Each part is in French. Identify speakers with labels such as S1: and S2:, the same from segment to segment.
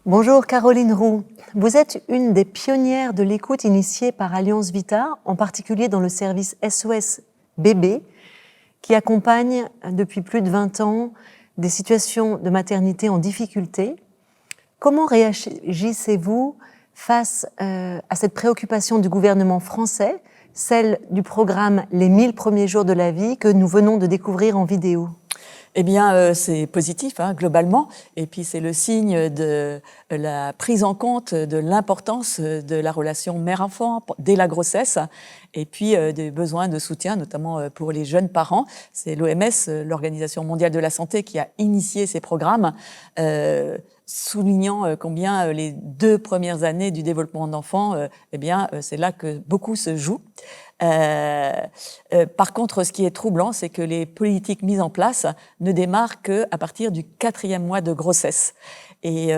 S1: Bonjour Caroline Roux. Vous êtes une des pionnières de l'écoute initiée par Alliance Vita, en particulier dans le service SOS Bébé, qui accompagne depuis plus de 20 ans des situations de maternité en difficulté. Comment réagissez-vous face à cette préoccupation du gouvernement français, celle du programme Les 1000 premiers jours de la vie que nous venons de découvrir en vidéo ?
S2: Eh bien, c'est positif, globalement. Et puis, c'est le signe de la prise en compte de l'importance de la relation mère-enfant dès la grossesse et puis des besoins de soutien, notamment pour les jeunes parents. C'est l'OMS, l'Organisation mondiale de la santé, qui a initié ces programmes, soulignant combien les 2 premières années du développement d'enfants, c'est là que beaucoup se joue. Par contre, ce qui est troublant, c'est que les politiques mises en place ne démarrent qu'à partir du 4e mois de grossesse. Et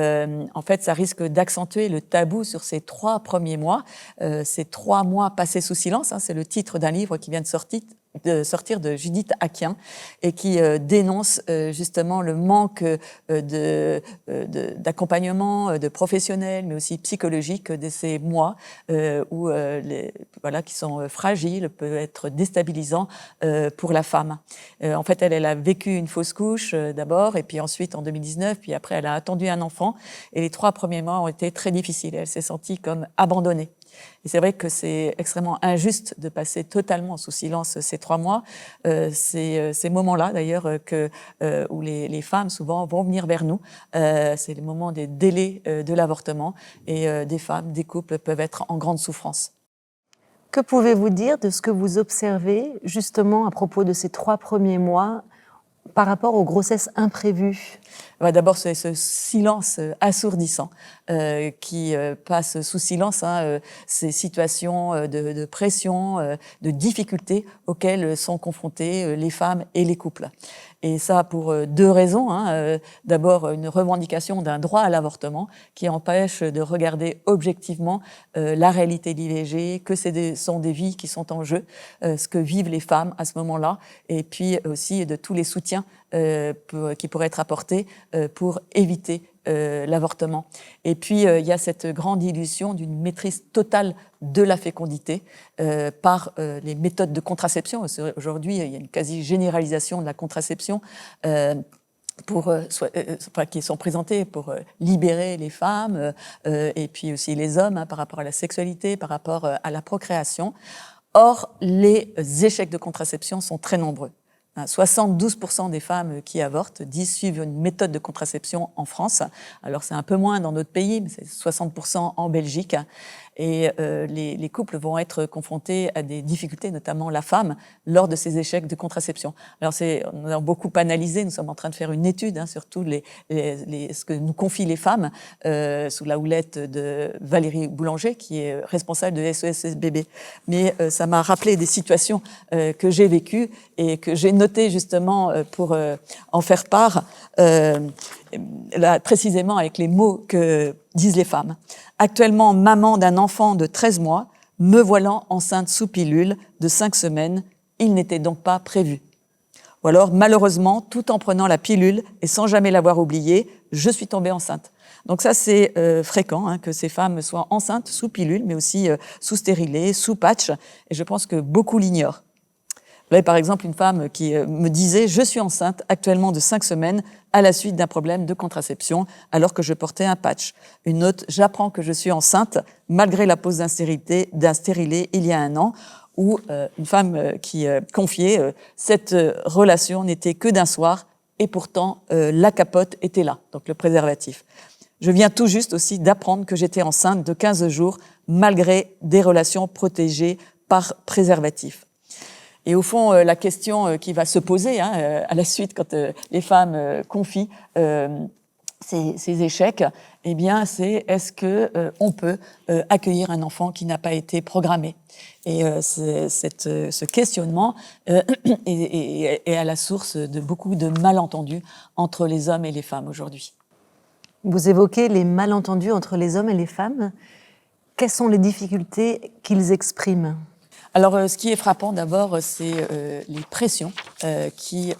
S2: en fait, ça risque d'accentuer le tabou sur ces 3 premiers mois, ces 3 mois passés sous silence. C'est le titre d'un livre qui vient de sortir de Judith Aquin et qui dénonce justement le manque d'accompagnement de professionnels, mais aussi psychologique de ces mois qui sont fragiles, peuvent être déstabilisants pour la femme. En fait, elle a vécu une fausse couche d'abord, et puis ensuite en 2019, puis après elle a attendu un enfant, et les 3 premiers mois ont été très difficiles. Elle s'est sentie comme abandonnée. Et c'est vrai que c'est extrêmement injuste de passer totalement sous silence ces 3 mois. Ces moments-là, d'ailleurs, où les femmes, souvent, vont venir vers nous. C'est les moments des délais de l'avortement. Et des femmes, des couples peuvent être en grande souffrance.
S1: Que pouvez-vous dire de ce que vous observez, justement, à propos de ces 3 premiers mois par rapport aux grossesses imprévues ?
S2: D'abord, c'est ce silence assourdissant qui passe sous silence ces situations de pression, de difficultés auxquelles sont confrontées les femmes et les couples. Et ça pour 2 raisons. D'abord, une revendication d'un droit à l'avortement qui empêche de regarder objectivement la réalité de l'IVG, que sont des vies qui sont en jeu, ce que vivent les femmes à ce moment-là, et puis aussi de tous les soutiens qui pourraient être apportés pour éviter l'avortement. Et puis, il y a cette grande illusion d'une maîtrise totale de la fécondité par les méthodes de contraception. Aujourd'hui, il y a une quasi-généralisation de la contraception qui sont présentées pour libérer les femmes et puis aussi les hommes par rapport à la sexualité, par rapport à la procréation. Or, les échecs de contraception sont très nombreux. 72% des femmes qui avortent disent suivre une méthode de contraception en France. Alors c'est un peu moins dans notre pays, mais c'est 60% en Belgique. Et les couples vont être confrontés à des difficultés, notamment la femme, lors de ces échecs de contraception. Alors on a beaucoup analysé, nous sommes en train de faire une étude sur tout ce que nous confient les femmes sous la houlette de Valérie Boulanger, qui est responsable de SOS Bébé. Mais ça m'a rappelé des situations que j'ai vécues et que j'ai notées justement pour en faire part, précisément avec les mots que disent les femmes. Actuellement maman d'un enfant de 13 mois, me voilant enceinte sous pilule de 5 semaines, il n'était donc pas prévu. Ou alors, malheureusement, tout en prenant la pilule et sans jamais l'avoir oubliée, je suis tombée enceinte. Donc ça, c'est fréquent que ces femmes soient enceintes sous pilule, mais aussi sous stérilet, sous patch, et je pense que beaucoup l'ignorent. Là, par exemple, une femme qui me disait « Je suis enceinte actuellement de 5 semaines à la suite d'un problème de contraception alors que je portais un patch. » Une autre « J'apprends que je suis enceinte malgré la pose d'un stérilet il y a 1 an. » Ou une femme qui confiait « Cette relation n'était que d'un soir et pourtant la capote était là, donc le préservatif. » Je viens tout juste aussi d'apprendre que j'étais enceinte de 15 jours malgré des relations protégées par préservatif. Et au fond, la question qui va se poser à la suite quand les femmes confient ces échecs, eh bien, c'est est-ce qu'on peut accueillir un enfant qui n'a pas été programmé ? Et ce questionnement est à la source de beaucoup de malentendus entre les hommes et les femmes aujourd'hui.
S1: Vous évoquez les malentendus entre les hommes et les femmes. Quelles sont les difficultés qu'ils expriment ?
S2: Alors, ce qui est frappant d'abord, c'est les pressions qui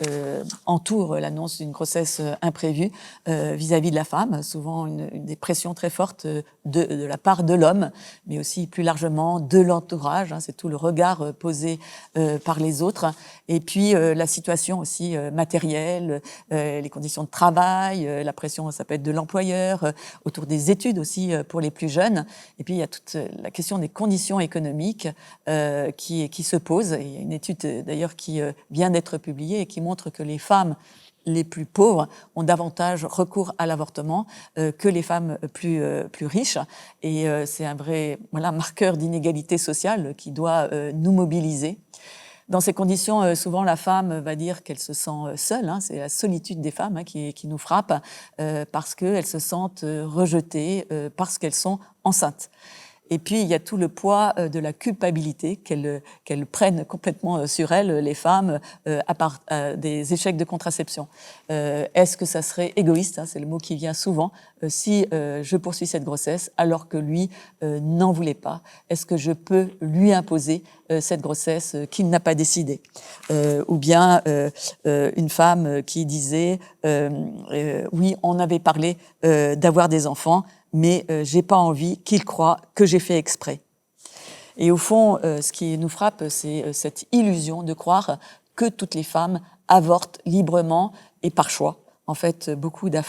S2: entourent l'annonce d'une grossesse imprévue vis-à-vis de la femme. Souvent, des pressions très fortes de la part de l'homme, mais aussi plus largement de l'entourage. C'est tout le regard posé par les autres. Et puis, la situation aussi matérielle, les conditions de travail, la pression, ça peut être de l'employeur, autour des études aussi pour les plus jeunes. Et puis, il y a toute la question des conditions économiques qui se pose. Il y a une étude d'ailleurs qui vient d'être publiée et qui montre que les femmes les plus pauvres ont davantage recours à l'avortement que les femmes plus riches. Et c'est un vrai marqueur d'inégalité sociale qui doit nous mobiliser. Dans ces conditions, souvent la femme va dire qu'elle se sent seule. C'est la solitude des femmes qui nous frappe parce qu'elles se sentent rejetées, parce qu'elles sont enceintes. Et puis, il y a tout le poids de la culpabilité qu'elles prennent complètement sur elles, les femmes, à part des échecs de contraception. Est-ce que ça serait égoïste, c'est le mot qui vient souvent, si je poursuis cette grossesse alors que lui n'en voulait pas? Est-ce que je peux lui imposer cette grossesse qu'il n'a pas décidée? Ou bien une femme qui disait oui, on avait parlé d'avoir des enfants, mais j'ai pas envie qu'il croie que j'ai fait exprès. Et au fond, ce qui nous frappe, c'est cette illusion de croire que toutes les femmes avortent librement et par choix. En fait, beaucoup de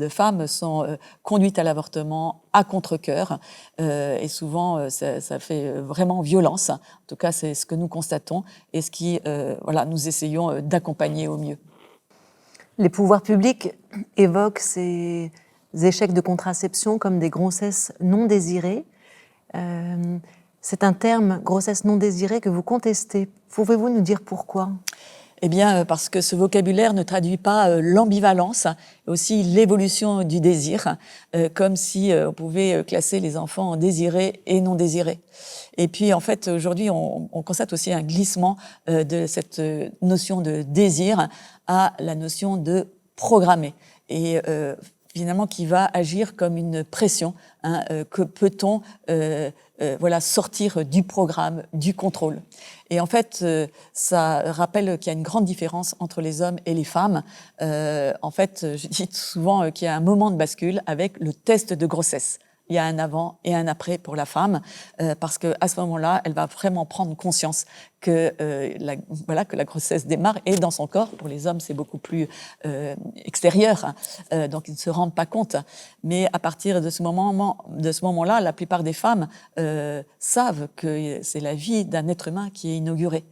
S2: femmes sont conduites à l'avortement à contre-cœur, et souvent ça fait vraiment violence. En tout cas, c'est ce que nous constatons et ce qui, nous essayons d'accompagner au mieux.
S1: Les pouvoirs publics évoquent ces échecs de contraception comme des grossesses non désirées. C'est un terme, grossesse non désirée, que vous contestez. Pouvez-vous nous dire pourquoi ?
S2: Eh bien, parce que ce vocabulaire ne traduit pas l'ambivalence, aussi l'évolution du désir, comme si on pouvait classer les enfants en désirés et non désirés. Et puis, en fait, aujourd'hui, on constate aussi un glissement de cette notion de désir à la notion de programmer. Et finalement, qui va agir comme une pression. Que peut-on sortir du programme, du contrôle? Et en fait, ça rappelle qu'il y a une grande différence entre les hommes et les femmes. En fait, je dis souvent qu'il y a un moment de bascule avec le test de grossesse. Il y a un avant et un après pour la femme, parce que à ce moment-là, elle va vraiment prendre conscience que la grossesse démarre et dans son corps. Pour les hommes, c'est beaucoup plus extérieur, donc ils ne se rendent pas compte. Mais à partir de ce moment-là, la plupart des femmes savent que c'est la vie d'un être humain qui est inaugurée.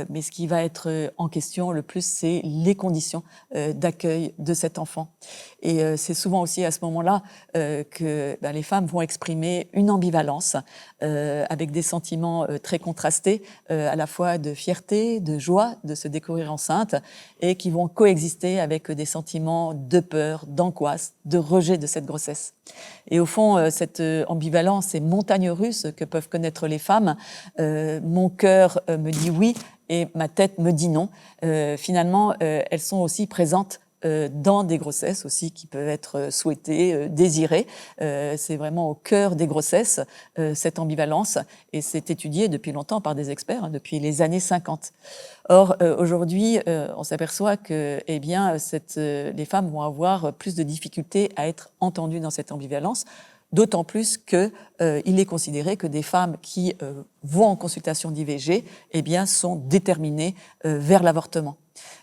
S2: Mais ce qui va être en question le plus, c'est les conditions d'accueil de cet enfant. Et c'est souvent aussi à ce moment-là que les femmes vont exprimer une ambivalence avec des sentiments très contrastés, à la fois de fierté, de joie de se découvrir enceinte, et qui vont coexister avec des sentiments de peur, d'angoisse, de rejet de cette grossesse. Et au fond, cette ambivalence, ces montagnes russes que peuvent connaître les femmes, mon cœur me dit oui et ma tête me dit non. Finalement, elles sont aussi présentes dans des grossesses aussi qui peuvent être souhaitées, désirées. C'est vraiment au cœur des grossesses, cette ambivalence, et c'est étudié depuis longtemps par des experts, depuis les années 50. Or, aujourd'hui, on s'aperçoit que les femmes vont avoir plus de difficultés à être entendues dans cette ambivalence, d'autant plus qu'il est considéré que des femmes qui vont en consultation d'IVG sont déterminées vers l'avortement.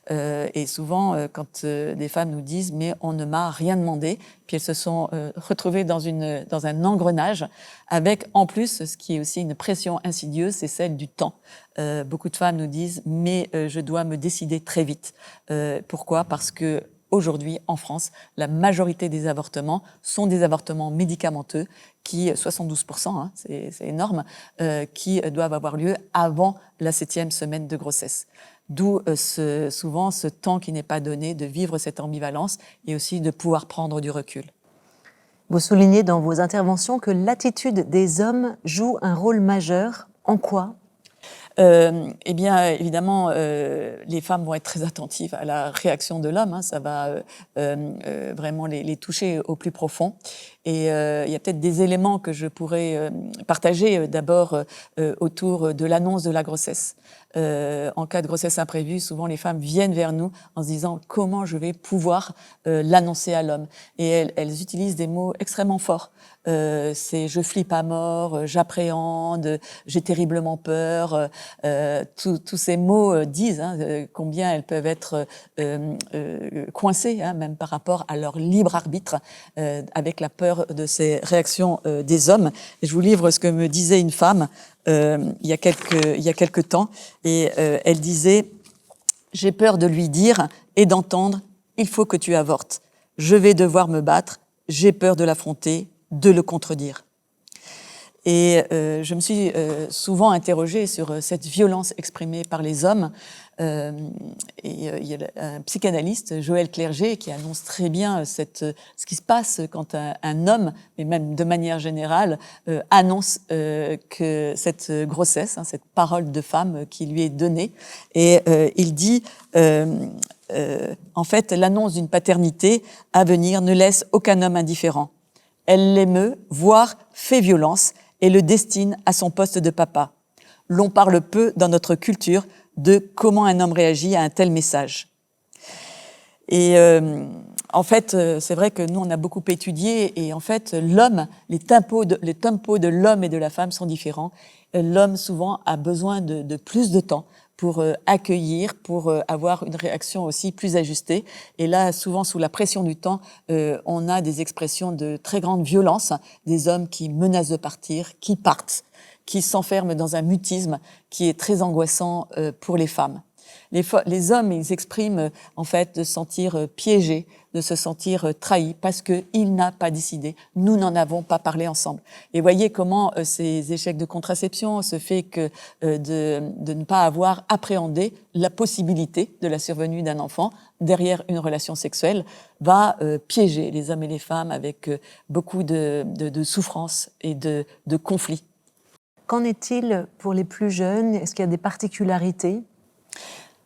S2: Et souvent, quand des femmes nous disent « mais on ne m'a rien demandé », puis elles se sont retrouvées dans un engrenage avec, en plus, ce qui est aussi une pression insidieuse, c'est celle du temps. Beaucoup de femmes nous disent « mais je dois me décider très vite ». Pourquoi ? Parce que aujourd'hui, en France, la majorité des avortements sont des avortements médicamenteux qui, 72%, c'est énorme, qui doivent avoir lieu avant la 7e semaine de grossesse. D'où souvent ce temps qui n'est pas donné de vivre cette ambivalence et aussi de pouvoir prendre du recul.
S1: Vous soulignez dans vos interventions que l'attitude des hommes joue un rôle majeur. En quoi ?
S2: Évidemment, les femmes vont être très attentives à la réaction de l'homme. Ça va vraiment les toucher au plus profond. Et il y a peut-être des éléments que je pourrais partager d'abord autour de l'annonce de la grossesse. En cas de grossesse imprévue, souvent les femmes viennent vers nous en se disant comment je vais pouvoir l'annoncer à l'homme. Et elles utilisent des mots extrêmement forts. C'est je flippe à mort, j'appréhende, j'ai terriblement peur. Tous ces mots disent combien elles peuvent être coincées, même par rapport à leur libre arbitre, avec la peur de ces réactions des hommes. Et je vous livre ce que me disait une femme il y a quelque temps, et elle disait « J'ai peur de lui dire et d'entendre « Il faut que tu avortes. Je vais devoir me battre. J'ai peur de l'affronter, de le contredire. » Et je me suis souvent interrogée sur cette violence exprimée par les hommes. Il y a un psychanalyste, Joël Clerget, qui annonce très bien ce qui se passe quand un homme, et même de manière générale, annonce que cette grossesse, cette parole de femme qui lui est donnée. Et il dit, en fait, l'annonce d'une paternité à venir ne laisse aucun homme indifférent. Elle l'émeut, voire fait violence, et le destine à son poste de papa. L'on parle peu dans notre culture de comment un homme réagit à un tel message. Et en fait, c'est vrai que nous, on a beaucoup étudié, et en fait, l'homme, les tempos de l'homme et de la femme sont différents. L'homme, souvent, a besoin de plus de temps pour accueillir, pour avoir une réaction aussi plus ajustée. Et là, souvent, sous la pression du temps, on a des expressions de très grande violence, des hommes qui menacent de partir, qui partent, qui s'enferment dans un mutisme qui est très angoissant pour les femmes. Les hommes, ils expriment en fait de se sentir piégés, de se sentir trahis parce qu'il n'a pas décidé. Nous n'en avons pas parlé ensemble. Et voyez comment ces échecs de contraception, ce fait que de ne pas avoir appréhendé la possibilité de la survenue d'un enfant derrière une relation sexuelle va piéger les hommes et les femmes avec beaucoup de souffrance et de conflits.
S1: Qu'en est-il pour les plus jeunes? Est-ce qu'il y a des particularités?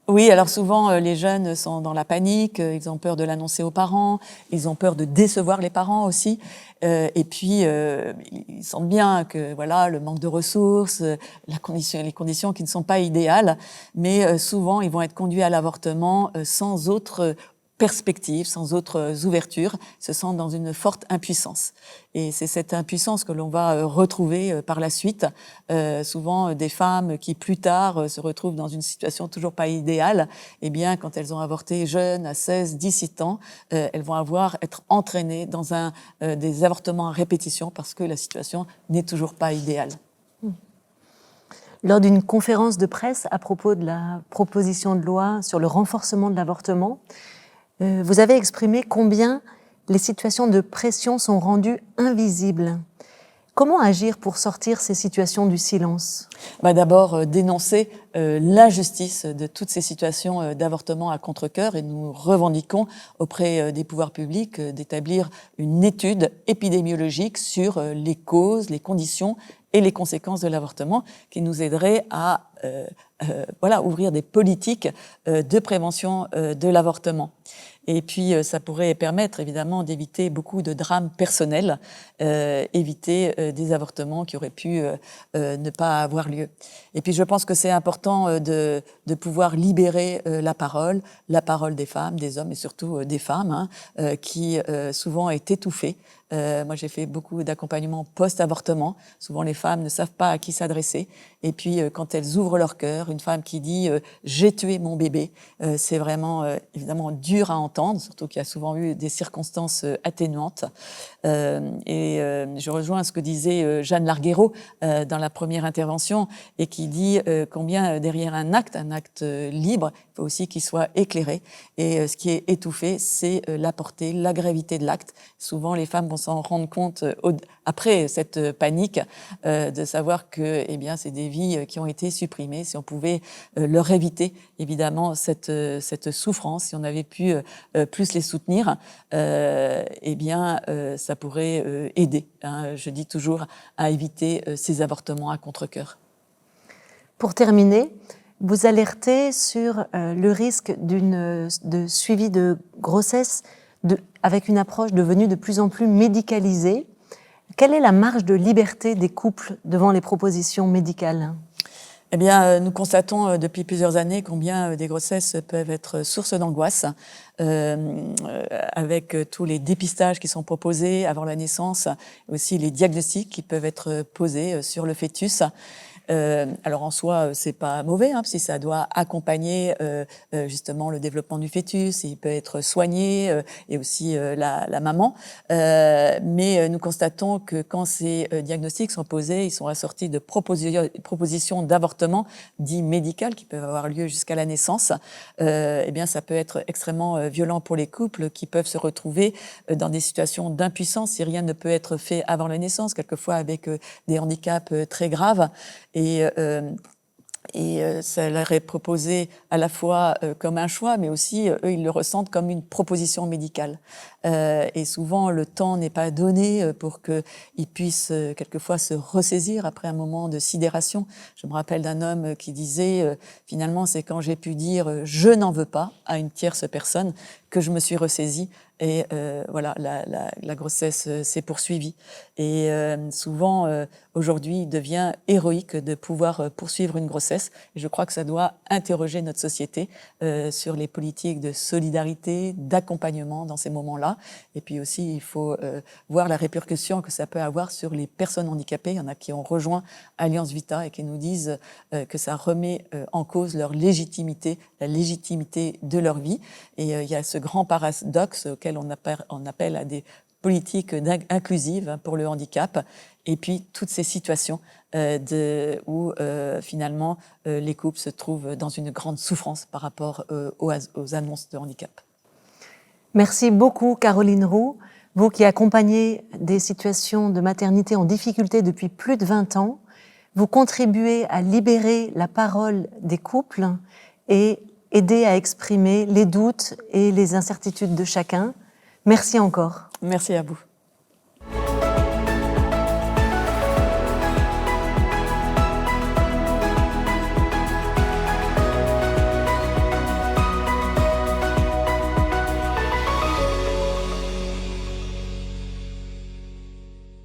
S2: Oui, alors souvent, les jeunes sont dans la panique, ils ont peur de l'annoncer aux parents, ils ont peur de décevoir les parents aussi, et puis ils sentent bien que voilà le manque de ressources, les conditions qui ne sont pas idéales, mais souvent ils vont être conduits à l'avortement sans autre perspective, sans autres ouvertures, se sentent dans une forte impuissance. Et c'est cette impuissance que l'on va retrouver par la suite. Souvent, des femmes qui, plus tard, se retrouvent dans une situation toujours pas idéale, eh bien, quand elles ont avorté jeunes, à 16, 17 ans, elles vont être entraînées dans des avortements à répétition parce que la situation n'est toujours pas idéale.
S1: Lors d'une conférence de presse à propos de la proposition de loi sur le renforcement de l'avortement, vous avez exprimé combien les situations de pression sont rendues invisibles. Comment agir pour sortir ces situations du silence?
S2: D'abord, dénoncer l'injustice de toutes ces situations d'avortement à contre-cœur, et nous revendiquons auprès des pouvoirs publics d'établir une étude épidémiologique sur les causes, les conditions et les conséquences de l'avortement qui nous aiderait à ouvrir des politiques de prévention de l'avortement. Et puis, ça pourrait permettre, évidemment, d'éviter beaucoup de drames personnels, éviter des avortements qui auraient pu ne pas avoir lieu. Et puis, je pense que c'est important de pouvoir libérer la parole des femmes, des hommes et surtout des femmes, qui souvent est étouffée. Moi, j'ai fait beaucoup d'accompagnement post-avortement. Souvent, les femmes ne savent pas à qui s'adresser. Et puis, quand elles ouvrent leur cœur, une femme qui dit « j'ai tué mon bébé », c'est vraiment, évidemment, dur à entendre, surtout qu'il y a souvent eu des circonstances atténuantes. Je rejoins ce que disait Jeanne Larguero dans la première intervention, et qui dit combien derrière un acte libre, il faut aussi qu'il soit éclairé. Et ce qui est étouffé, c'est la portée, la gravité de l'acte. Souvent, les femmes vont s'en rendre compte après cette panique, de savoir que, eh bien, c'est des vies qui ont été supprimées. Si on pouvait leur éviter, évidemment, cette souffrance, si on avait pu plus les soutenir, eh bien, ça pourrait aider, je dis toujours, à éviter ces avortements à contre-cœur.
S1: Pour terminer, vous alertez sur le risque de suivi de grossesse avec une approche devenue de plus en plus médicalisée. Quelle est la marge de liberté des couples devant les propositions médicales ?
S2: Eh bien, nous constatons depuis plusieurs années combien des grossesses peuvent être source d'angoisse, avec tous les dépistages qui sont proposés avant la naissance, aussi les diagnostics qui peuvent être posés sur le fœtus. Alors en soi, c'est pas mauvais, si ça doit accompagner justement le développement du fœtus, il peut être soigné et aussi la maman. Mais nous constatons que quand ces diagnostics sont posés, ils sont assortis de propositions d'avortement dit médicales qui peuvent avoir lieu jusqu'à la naissance. Eh bien, ça peut être extrêmement violent pour les couples qui peuvent se retrouver dans des situations d'impuissance si rien ne peut être fait avant la naissance, quelquefois avec des handicaps très graves. Et ça leur est proposé à la fois comme un choix, mais aussi, eux, ils le ressentent comme une proposition médicale. Et souvent, le temps n'est pas donné pour qu'ils puissent quelquefois se ressaisir après un moment de sidération. Je me rappelle d'un homme qui disait, finalement, c'est quand j'ai pu dire « je n'en veux pas » à une tierce personne que je me suis ressaisie. Et voilà, la grossesse s'est poursuivie. Et souvent, aujourd'hui, il devient héroïque de pouvoir poursuivre une grossesse. Et je crois que ça doit interroger notre société sur les politiques de solidarité, d'accompagnement dans ces moments-là. Et puis aussi, il faut voir la répercussion que ça peut avoir sur les personnes handicapées. Il y en a qui ont rejoint Alliance Vita et qui nous disent que ça remet en cause leur légitimité, la légitimité de leur vie. Et il y a ce grand paradoxe auquel on appelle à des politiques inclusives pour le handicap, et puis toutes ces situations où finalement les couples se trouvent dans une grande souffrance par rapport aux annonces de handicap.
S1: Merci beaucoup Caroline Roux, vous qui accompagnez des situations de maternité en difficulté depuis plus de 20 ans. Vous contribuez à libérer la parole des couples et aider à exprimer les doutes et les incertitudes de chacun. Merci encore.
S2: Merci à vous.